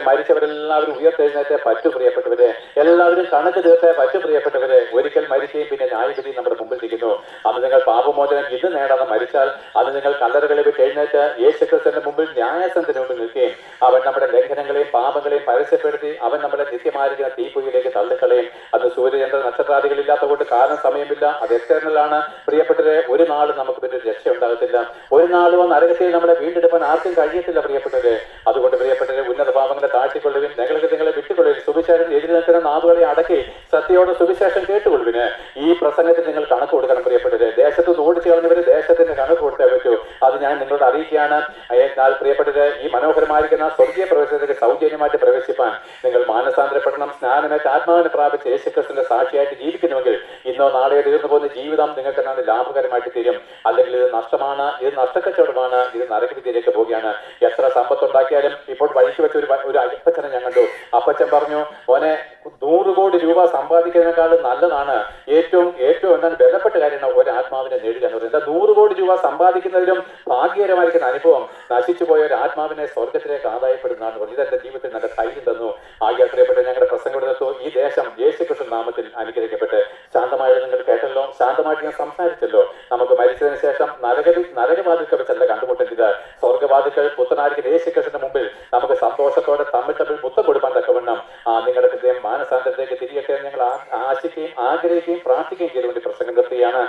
മരിച്ചവരെല്ലാവരും ഉയർത്തെഴുന്നേറ്റ് പറ്റു പ്രിയപ്പെട്ടവരെ, എല്ലാവരും കണക്ക് തീർത്ത് പറ്റു പ്രിയപ്പെട്ടവരെ. ഒരിക്കൽ മരിക്കുകയും പിന്നെ ന്യായവിധി നമ്മുടെ മുമ്പിൽ ഇരിക്കുന്നു. അന്ന് നിങ്ങൾ പാപമോചനം ഇന്ന് നേടാതെ മരിച്ചാൽ അത് നിങ്ങൾ കല്ലറകളെ വിട്ട് എഴുന്നേറ്റ് യേശുക്രിസ്തുവിന്റെ മുമ്പിൽ ന്യായാസനത്തിന് മുമ്പിൽ നിൽക്കുകയും അവൻ നമ്മുടെ ലംഘനങ്ങളെയും പാപങ്ങളെയും പരസ്യപ്പെടുത്തി അവൻ നമ്മളെ നിത്യമായിരിക്കുന്ന തീപ്പൊയ്യിലേക്ക് തള്ളിക്കളയും. അത് സൂര്യചന്ദ്ര നക്ഷത്രാദികളില്ലാത്ത കൊണ്ട് കാലം സമയമില്ല, അത് എക്സ്റ്റേണലാണ് പ്രിയപ്പെട്ടവരെ. ഒരു നാളും നമുക്ക് പിന്നെ രക്ഷ ഉണ്ടാകത്തില്ല. ഒരു നാളും നരകത്തിൽ നമ്മളെ വീണ്ടെടുക്കാൻ ആർക്കും കഴിയത്തില്ല പ്രിയപ്പെട്ടവരെ. അതുകൊണ്ട് പ്രിയപ്പെട്ടവരെ, ഉന്നത പാപങ്ങളെ താഴ്ത്തിക്കൊള്ളുവിൻ, നിങ്ങളെ വിട്ടുകൊള്ളുവിൻ, സുവിശേഷം എതിരി നിൽക്കുന്ന നാവുകളെ അടക്കി സത്യയോടെ സുവിശേഷം കേട്ടുകൊള്ളുവിന്. ഈ പ്രസംഗത്തിൽ നിങ്ങൾ കണക്ക് കൊടുക്കണം പ്രിയപ്പെട്ടവരെ. ദേശത്ത് നിന്ന് ഓടിച്ചു കളഞ്ഞവര് ദേശത്തിന് കണക്ക് കൊടുത്തേ പറ്റൂ. അത് ഞാൻ നിങ്ങളോട് അറിയിക്കുകയാണ്. എന്നാൽ പ്രിയപ്പെട്ടവരെ, ഈ മനോഹരമായിരിക്കുന്ന സ്വർഗീയ പ്രവേശനത്തിലേക്ക് സൗജന്യമായിട്ട് പ്രവേശിപ്പാൻ നിങ്ങൾ മാനസാന്തരപ്പെടണം. സ്നാനമേറ്റ് ആത്മാവിനെ പ്രാപിച്ച് യേശുക്രിസ്തുവിന്റെ സാക്ഷിയായിട്ട് ജീവിക്കുന്നുവെങ്കിൽ ഇന്നോ നാളെയോ തീർന്നു പോകുന്ന ജീവിതം നിങ്ങൾക്ക് എന്താണ് ലാഭകരമായിട്ട് തീരും. അല്ലെങ്കിൽ ഇത് നഷ്ടമാണ്, ഇത് നഷ്ടക്കച്ചവടമാണ്, ഇത് നരകവിദ്യയിലേക്ക് പോവുകയാണ്. എത്ര സമ്പത്തുണ്ടാക്കിയാലും ഇപ്പോൾ വഴിക്ക് വെച്ച ഒരു അപ്പച്ചനെ ഞാൻ കണ്ടു. അപ്പച്ചൻ പറഞ്ഞു, മോനെ 100 കോടി രൂപ സമ്പാദിക്കുന്നതിനേക്കാളും നല്ലതാണ്, ഏറ്റവും എന്താണ് ബലപ്പെട്ട കാര്യമാണ് ഒരു ആത്മാവിനെ നേടുക എന്ന് പറയുന്നത്. 100 കോടി രൂപ സമ്പാദിക്കുന്നതിലും ഭാഗ്യകരമായിരിക്കുന്ന അനുഭവം നശിച്ചു പോയ ഒരു ആത്മാവിനെ സ്വർഗത്തിലേക്ക് ആദായപ്പെടുന്നതാണ്. ഇതെന്റെ ജീവിതത്തിൽ നല്ല ധൈര്യം തന്നു. ആകെ പ്രിയപ്പെട്ട ഞങ്ങളുടെ പ്രസംഗം എടുത്തു. ഈ ദേശം യേശുക്രിസ്തു നാമത്തിൽ അനുഗ്രഹിക്കപ്പെട്ട് ശാന്തമായത് നിങ്ങൾ കേട്ടല്ലോ, ശാന്തമായിട്ട് ഞാൻ സംസാരിച്ചല്ലോ. നമുക്ക് മരിച്ചതിന് ശേഷം നരകവാതിൽക്കൽ വെച്ചല്ല കണ്ടുമുട്ടേണ്ടത്. സ്വർഗവാതിൽക്കൽ പുത്തനായിരിക്കുന്ന യേശുക്രിസ്തുവിന്റെ മുമ്പിൽ നമുക്ക് സന്തോഷത്തോടെ തമ്മിൽ മുത്തം കൊടുക്കാൻ തക്കവണ്ണം നിങ്ങളുടെ ഹൃദയം മാനസാന്തരത്തേക്ക് തിരിയട്ടെ ഞങ്ങൾ ആശിക്കുകയും ആഗ്രഹിക്കുകയും പ്രാർത്ഥിക്കുകയും ചെയ്തുകൊണ്ട് പ്രസംഗം നിർത്തുകയാണ്.